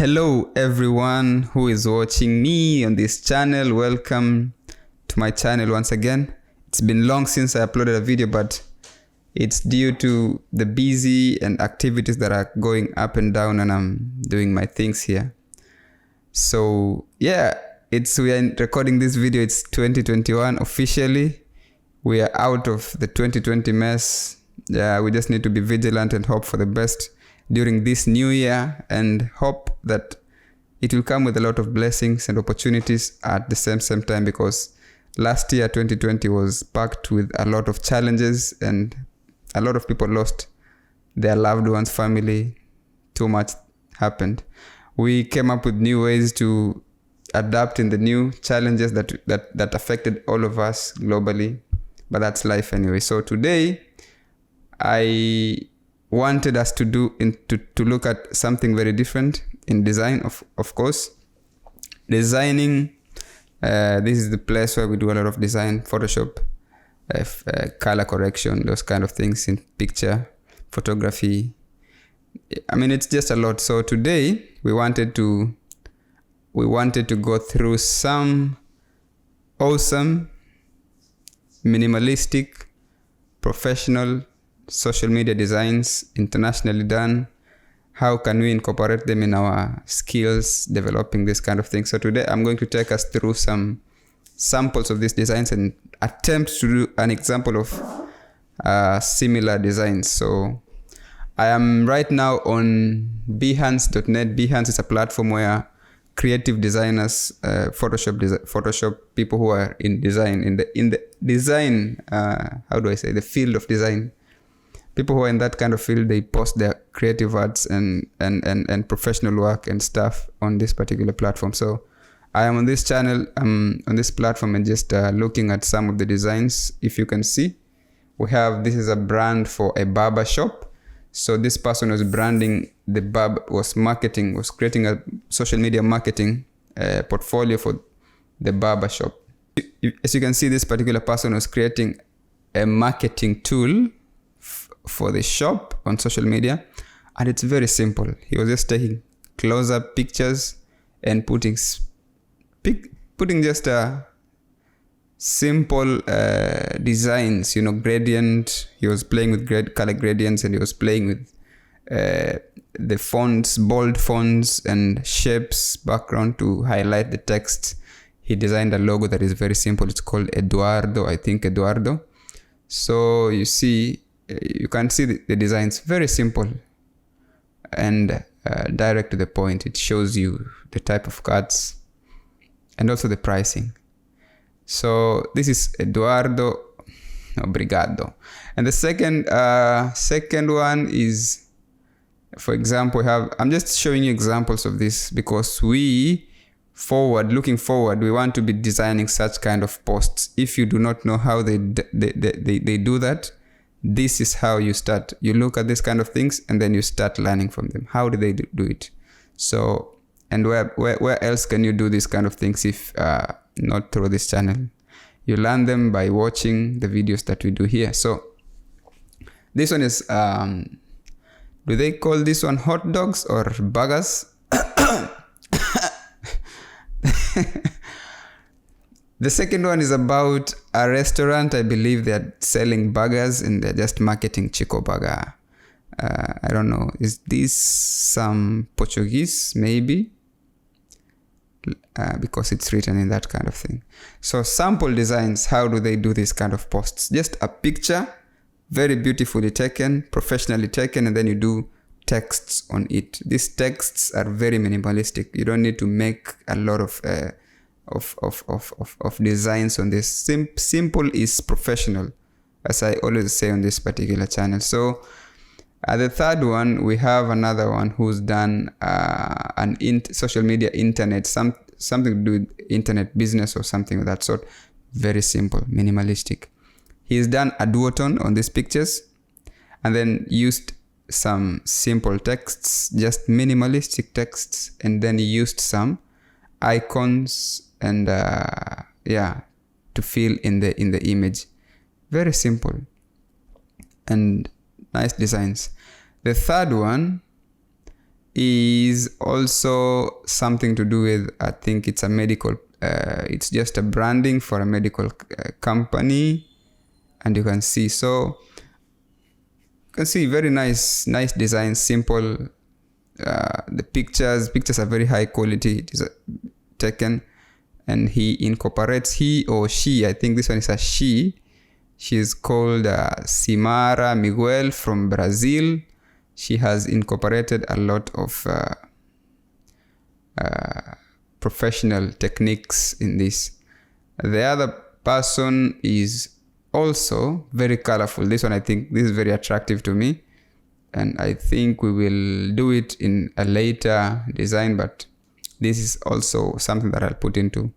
Hello everyone who is watching me on this channel. Welcome to my channel once again. It's been long since I uploaded a video, but it's due to the busy and activities that are going up and down, and I'm doing my things here. So yeah, we are recording this video. It's 2021 officially. We are out of the 2020 mess. Yeah, we just need to be vigilant and hope for the best during this new year, and hope that it will come with a lot of blessings and opportunities at the same time, because last year 2020 was packed with a lot of challenges and a lot of people lost their loved ones, family. Too much happened. We came up with new ways to adapt in the new challenges that affected all of us globally, but that's life anyway. So today I wanted us to look at something very different in design, of course. Designing, this is the place where we do a lot of design, Photoshop, color correction, those kind of things in picture, photography. I mean, it's just a lot. So today we wanted to go through some awesome, minimalistic, professional social media designs, internationally done. How can we incorporate them in our skills, developing this kind of thing? So today I'm going to take us through some samples of these designs and attempt to do an example of similar designs. So I am right now on Behance.net. Behance is a platform where creative designers, Photoshop people who are in design, in the design, the field of design. People who are in that kind of field, they post their creative arts and professional work and stuff on this particular platform. So I am on this channel, on this platform, and just looking at some of the designs. If you can see, this is a brand for a barber shop. So this person was branding the was creating a social media marketing portfolio for the barber shop. As you can see, this particular person was creating a marketing tool for the shop on social media, and it's very simple. He was just taking close-up pictures and putting just a simple designs, gradient. He was playing with color gradients, and he was playing with the fonts, bold fonts and shapes, background to highlight the text. He designed a logo that is very simple. It's called Eduardo, I think Eduardo. So you can see the designs, very simple and direct to the point. It shows you the type of cuts and also the pricing. So this is Eduardo, obrigado. And the second one is, for example, I'm just showing you examples of this because looking forward, we want to be designing such kind of posts. If you do not know how they do that, this is how you start. You look at this kind of things and then you start learning from them. How do they do it? So, and where else can you do these kind of things if not through this channel? You learn them by watching the videos that we do here. So this one is, do they call this one hot dogs or burgers? The second one is about a restaurant. I believe they're selling burgers and they're just marketing Chico Burger. I don't know. Is this some Portuguese? Maybe. Because it's written in that kind of thing. So sample designs, how do they do this kind of posts? Just a picture, very beautifully taken, professionally taken, and then you do texts on it. These texts are very minimalistic. You don't need to make a lot of designs on this. Simple is professional, as I always say on this particular channel. So the third one, we have another one who's done social media internet, something to do with internet business or something of that sort. Very simple, minimalistic. He's done a duotone on these pictures and then used some simple texts, just minimalistic texts, and then he used some icons and to fill in the image. Very simple and nice designs. The third one is also something to do with, I think it's a medical, it's just a branding for a medical company. And you can see, so you can see very nice design, simple. The pictures are very high quality. It is taken, and he incorporates, he or she, I think this one is a she. She's called Simara Miguel from Brazil. She has incorporated a lot of professional techniques in this. The other person is also very colorful. This one, I think this is very attractive to me, and I think we will do it in a later design, but this is also something that I'll put into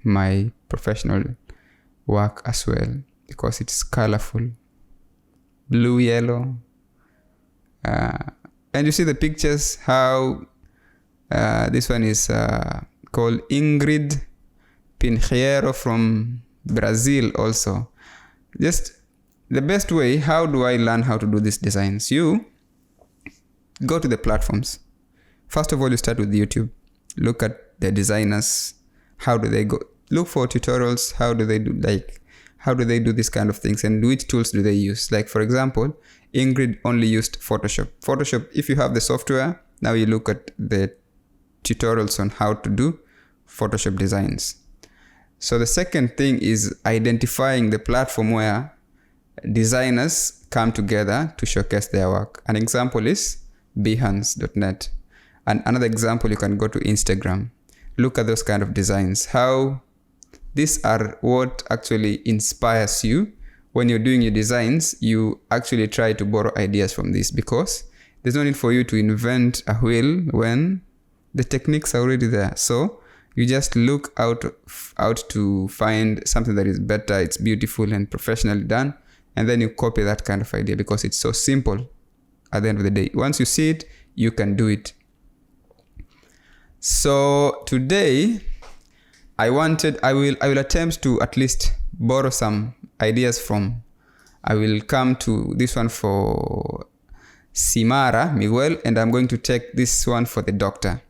my professional work as well, because it's colorful, blue, yellow, and you see the pictures how this one is called Ingrid Pinheiro from Brazil also. Just the best way, how do I learn how to do these designs? You go to the platforms. First of all, you start with YouTube. Look at the designers. How do they go? Look for tutorials. How do they do this kind of things, and which tools do they use? Like, for example, Ingrid only used Photoshop. If you have the software, now you look at the tutorials on how to do Photoshop designs. So the second thing is identifying the platform where designers come together to showcase their work. An example is behance.net. And another example, you can go to Instagram. Look at those kind of designs. How these are what actually inspires you. When you're doing your designs, you actually try to borrow ideas from this, because there's no need for you to invent a wheel when the techniques are already there. So you just look out to find something that is better, it's beautiful and professionally done, and then you copy that kind of idea, because it's so simple at the end of the day. Once you see it, you can do it. So today I will attempt to at least borrow some ideas from, I will come to this one for Simara Miguel, and I'm going to take this one for the doctor.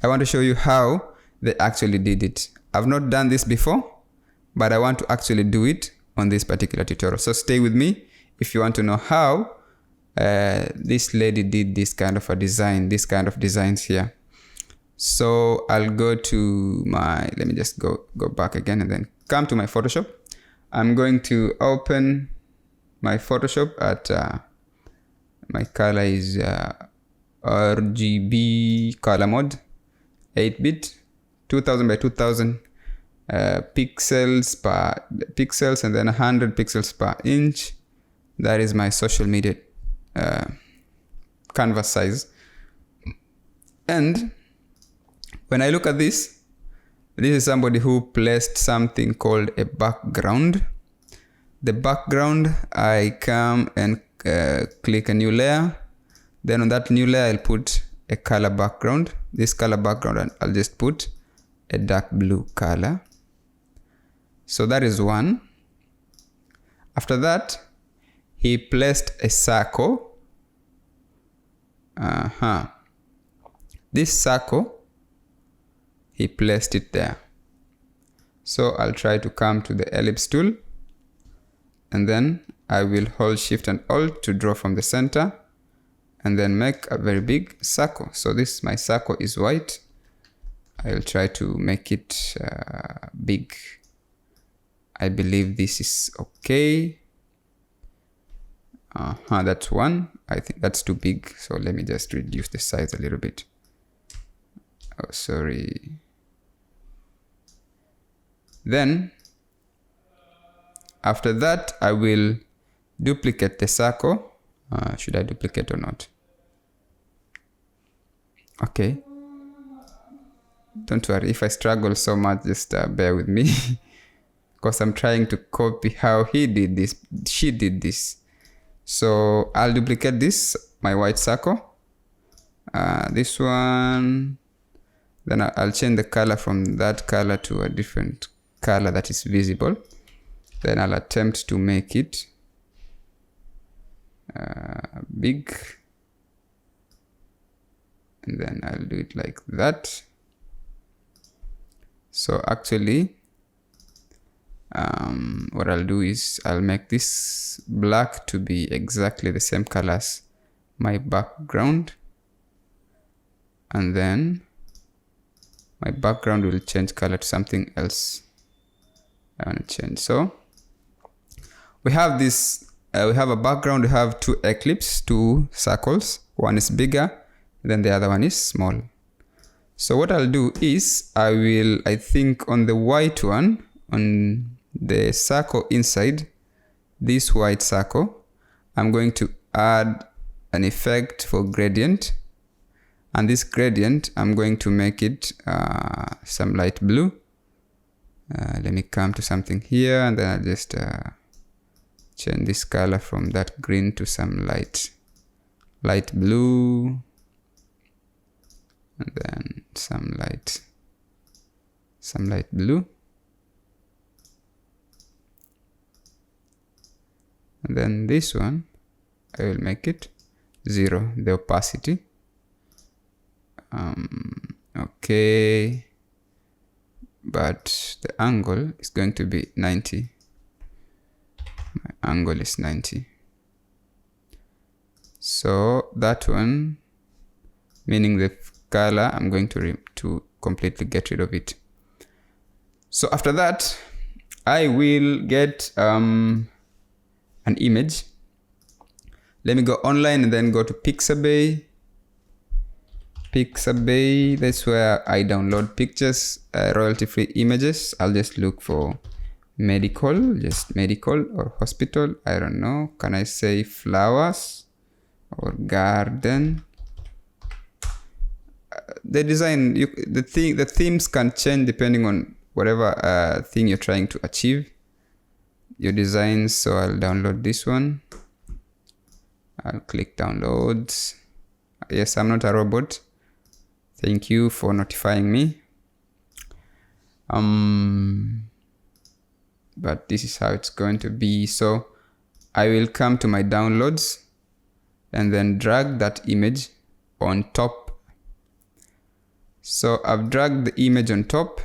I want to show you how they actually did it. I've not done this before, but I want to actually do it on this particular tutorial. So stay with me if you want to know how this lady did this kind of a design, this kind of designs here. So I'll go to let me just go back again and then come to my Photoshop. I'm going to open my Photoshop at my color is RGB color mode, 8-bit, 2000 by 2000 pixels, and then 100 pixels per inch. That is my social media canvas size. And when I look at this is somebody who placed something called a background. The background, I come and click a new layer. Then on that new layer, I'll put a color background. This color background, and I'll just put a dark blue color. So that is one. After that, he placed a circle. This circle, he placed it there. So I'll try to come to the ellipse tool, and then I will hold Shift and Alt to draw from the center, and then make a very big circle. So my circle is white. I'll try to make it big. I believe this is okay. That's one. I think that's too big. So let me just reduce the size a little bit. Oh, sorry. Then, after that, I will duplicate the circle. Should I duplicate or not? Okay. Don't worry, if I struggle so much, just bear with me. Because I'm trying to copy how he did this. She did this. So I'll duplicate this, my white circle. This one. Then I'll change the color from that color to a different color that is visible. Then I'll attempt to make it big. and then I'll do it like that. So actually, what I'll do is I'll make this black to be exactly the same color as my background, and then my background will change color to something else I want to change. So we have this, we have a background, we have two eclipses, two circles. One is bigger, then the other one is small. So what I'll do is I think on the white one, on the circle inside this white circle, I'm going to add an effect for gradient. And this gradient, I'm going to make it some light blue. Let me come to something here, and then I'll just change this color from that green to some light blue, and then some light blue, and then this one I will make it 0, the opacity. Okay, but the angle is going to be 90. My angle is 90. So that one, meaning the color, I'm going to completely get rid of it. So after that, I will get an image. Let me go online and then go to Pixabay. That's where I download pictures, royalty-free images. I'll just look for medical, just medical or hospital. I don't know. Can I say flowers or garden? The design, the themes can change depending on whatever thing you're trying to achieve. Your designs. So I'll download this one. I'll click downloads. Yes, I'm not a robot. Thank you for notifying me. But this is how it's going to be. So I will come to my downloads and then drag that image on top. So I've dragged the image on top.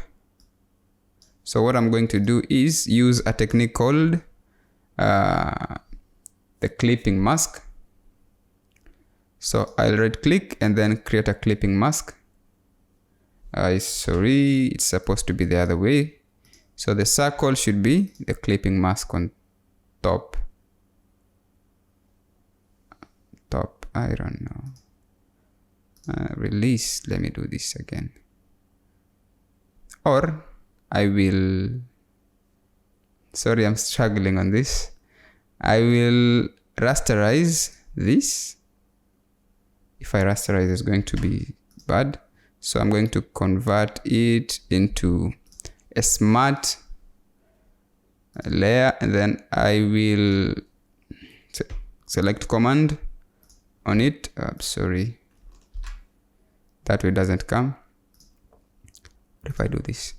So what I'm going to do is use a technique called the clipping mask. So I'll right click and then create a clipping mask. Sorry, it's supposed to be the other way. So the circle should be the clipping mask on top. I don't know. Release. Let me do this again. Or I will. Sorry, I'm struggling on this. I will rasterize this. If I rasterize, it's going to be bad. So I'm going to convert it into a smart layer, and then I will select command on it. Sorry, that way doesn't come. What if I do this?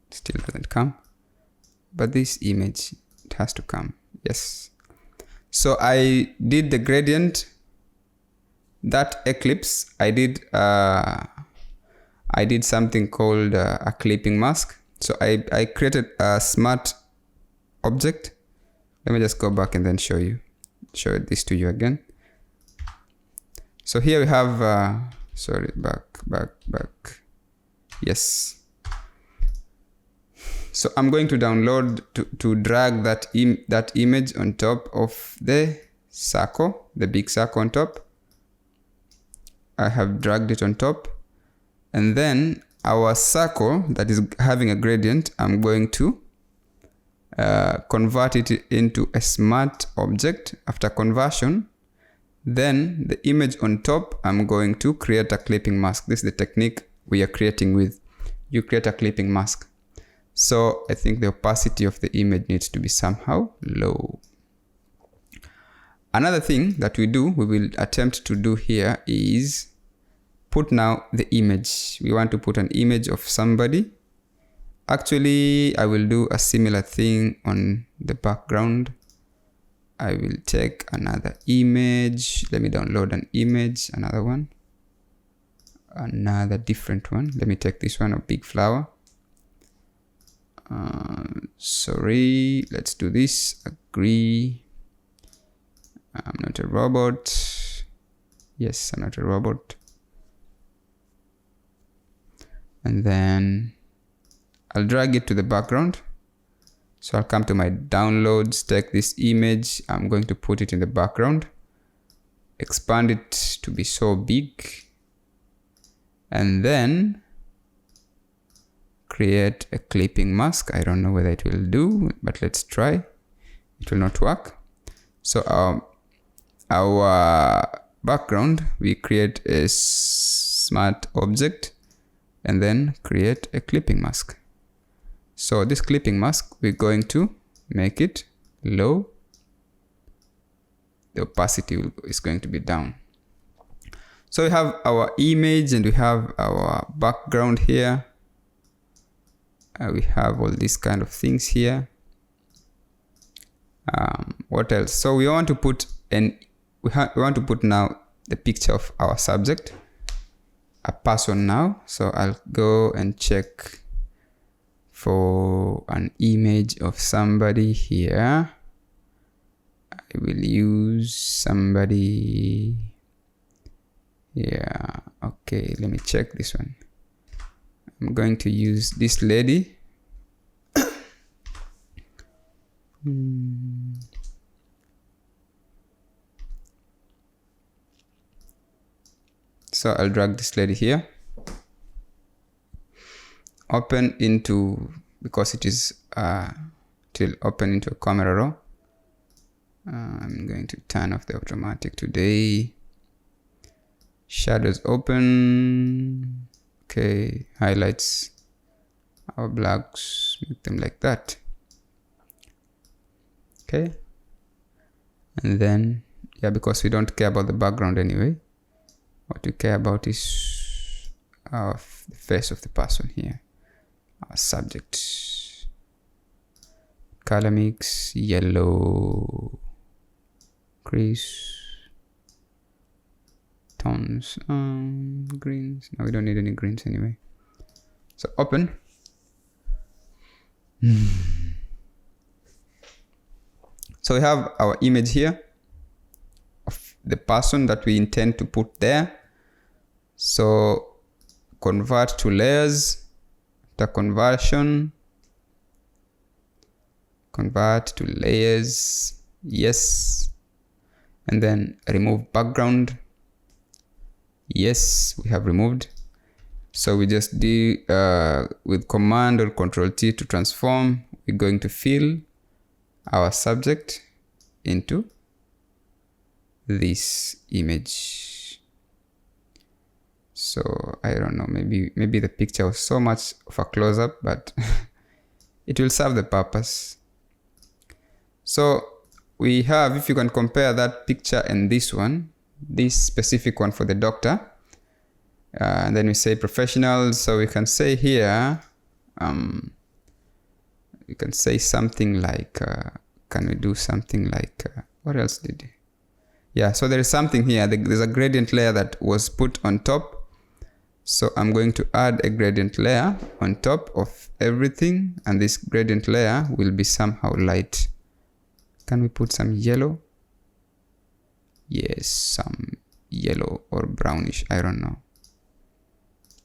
It still doesn't come. But this image, it has to come. Yes. So I did the gradient. That eclipse, I did something called a clipping mask. So I created a smart object. Let me just go back and then show this to you again. So here we have sorry, back. Yes. So I'm going to download to drag that image on top of the circle, the big circle on top. I have dragged it on top, and then our circle that is having a gradient, I'm going to convert it into a smart object. After conversion, then the image on top, I'm going to create a clipping mask. This is the technique we are creating with. You create a clipping mask. So I think the opacity of the image needs to be somehow low. Another thing that we will attempt to do here is put now the image. We want to put an image of somebody. Actually, I will do a similar thing on the background. I will take another image. Let me download an image, another one. another different one. Let me take this one, a big flower. Sorry, let's do this. Agree. I'm not a robot. Yes, I'm not a robot. And then I'll drag it to the background. So I'll come to my downloads, take this image. I'm going to put it in the background. Expand it to be so big. And then create a clipping mask. I don't know whether it will do, but let's try. It will not work. So our background, we create a smart object and then create a clipping mask. So this clipping mask, we're going to make it low. The opacity is going to be down. So we have our image and we have our background here. We have all these kind of things here. What else? So we want to put we want to put now the picture of our subject, a person now. So I'll go and check for an image of somebody here. I will use somebody. Yeah, okay, let me check this one. I'm going to use this lady. So I'll drag this lady here. Open into, because it is it will open into a camera raw. I'm going to turn off the automatic today. Shadows open. Okay, highlights, our blacks, make them like that. Okay, and then yeah, because we don't care about the background anyway. What we care about is the face of the person here, our subject. Color mix, yellow, crease, tones, greens. No, we don't need any greens anyway. So open. So we have our image here of the person that we intend to put there. So convert to layers, the conversion, convert to layers, yes, and then remove background. Yes, we have removed. So we just do with Command or Control T to transform. We're going to fill our subject into this image. So I don't know, maybe the picture was so much of a close-up, but it will serve the purpose. So we have, if you can compare that picture and this one, this specific one for the doctor, and then we say professional. So we can say here, we can say something like, can we do something like, what else did you? Yeah, so there is something here. There's a gradient layer that was put on top. So I'm going to add a gradient layer on top of everything, and this gradient layer will be somehow light. Can we put some yellow? Yes, some yellow or brownish, I don't know.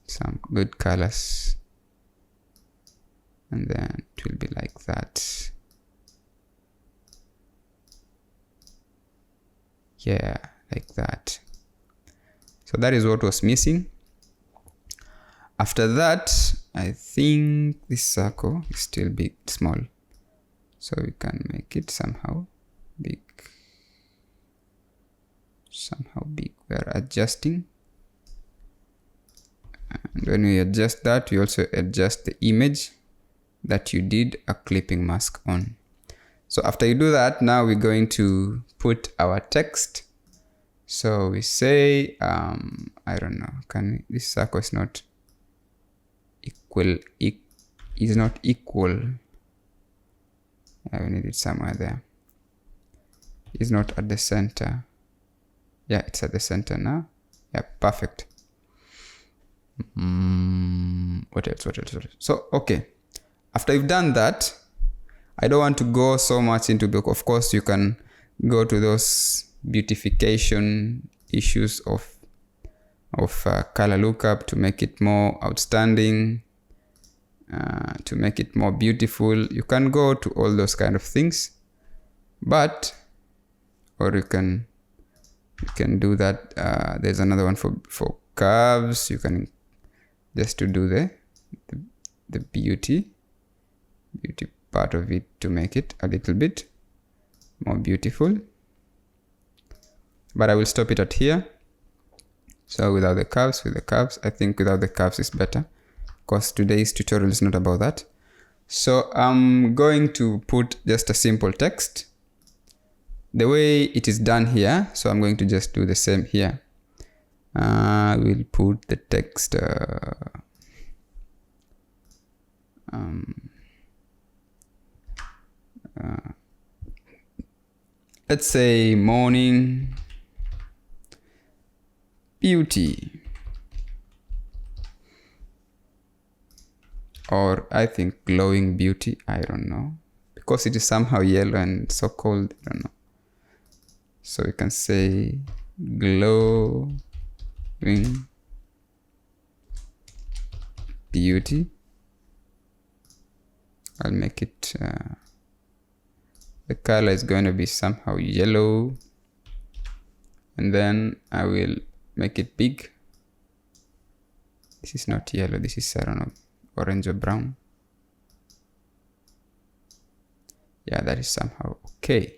Some good colors. And then it will be like that. Yeah, like that. So that is what was missing. After that, I think this circle is still big, small. So we can make it somehow big. Somehow big. We are adjusting. And when we adjust that, we also adjust the image that you did a clipping mask on. So after you do that, now we're going to put our text. So we say, I don't know, this circle is not equal, is not equal. I need it somewhere there. It's not at the center. Yeah, it's at the center now. Yeah, perfect. What else? So, okay. After you've done that, I don't want to go so much into book. Of course, you can go to those beautification issues of color lookup to make it more outstanding, to make it more beautiful. You can go to all those kind of things, or you can do that. There's another one for curves. You can just to do the beauty part of it to make it a little bit more beautiful. But I will stop it at here. So without the curves, with the curves, I think without the curves is better, because today's tutorial is not about that. So I'm going to put just a simple text the way it is done here. So I'm going to just do the same here. We'll put the text let's say morning beauty, or I think glowing beauty. I don't know, because it is somehow yellow and so cold. I don't know. So we can say glowing beauty. I'll make it the color is going to be somehow yellow, and then I will make it big. This is not yellow, this is, I don't know, orange or brown. Yeah, that is somehow okay.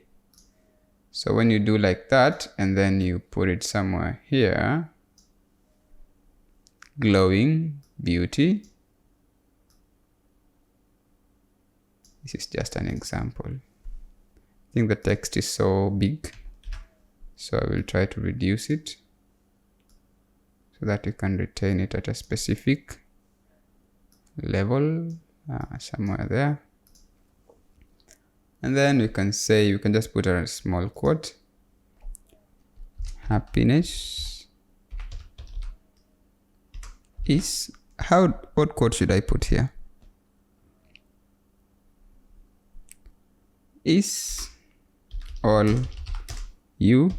So when you do like that, and then you put it somewhere here, glowing beauty. This is just an example. I think the text is so big, so I will try to reduce it so that you can retain it at a specific level, somewhere there. And then you can say, you can just put a small quote. Happiness is, what quote should I put here? Is all you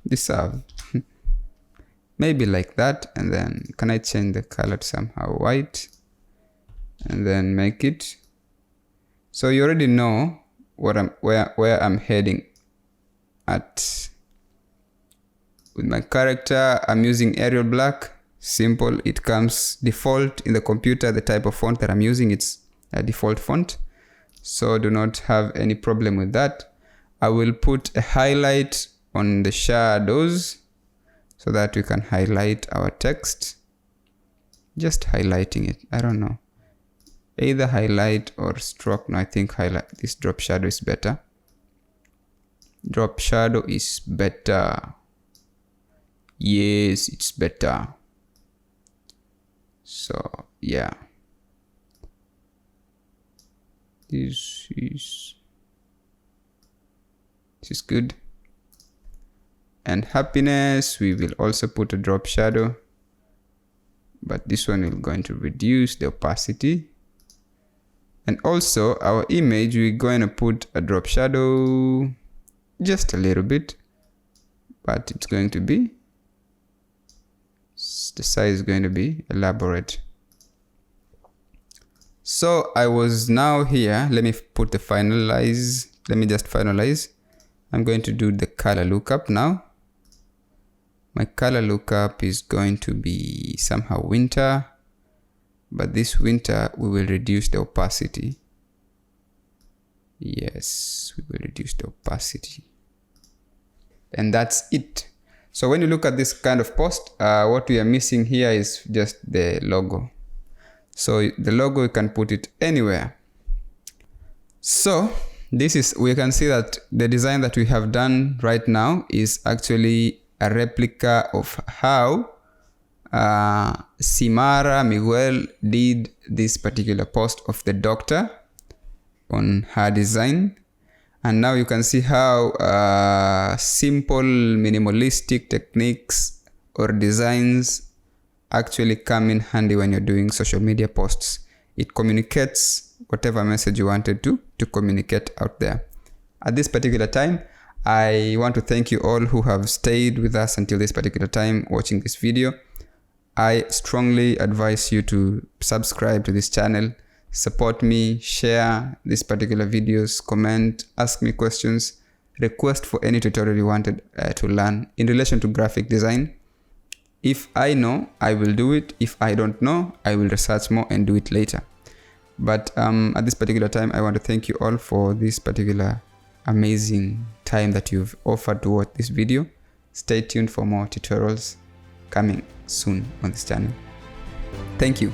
deserve. Maybe like that. And then can I change the color to somehow white, and then make it so you already know what where I'm heading at. With my character, I'm using Arial Black. Simple. It comes default in the computer. The type of font that I'm using, it's a default font, so do not have any problem with that. I will put a highlight on the shadows so that we can highlight our text. Just highlighting it. I don't know. Either highlight or stroke. No, I think highlight. This drop shadow is better. Drop shadow is better. Yes, it's better. So, yeah. This is good. And happiness, we will also put a drop shadow, but this one is going to reduce the opacity. And also our image, we're going to put a drop shadow just a little bit, but it's going to be, the size is going to be elaborate. So I was now here. Let me put the finalize. Let me just finalize. I'm going to do the color lookup now. My color lookup is going to be somehow winter, but this winter we will reduce the opacity. Yes, we will reduce the opacity. And that's it. So when you look at this kind of post, what we are missing here is just the logo. So the logo, you can put it anywhere. So this is, we can see that the design that we have done right now is actually a replica of how Simara Miguel did this particular post of the doctor on her design. And now you can see how simple minimalistic techniques or designs actually come in handy when you're doing social media posts. It communicates whatever message you wanted to communicate out there. At this particular time, I want to thank you all who have stayed with us until this particular time watching this video. I strongly advise you to subscribe to this channel, support me, share these particular videos, comment, ask me questions, request for any tutorial you wanted to learn in relation to graphic design. If I know, I will do it. If I don't know, I will research more and do it later. But at this particular time, I want to thank you all for this particular amazing time that you've offered to watch this video. Stay tuned for more tutorials coming soon on this channel. Thank you.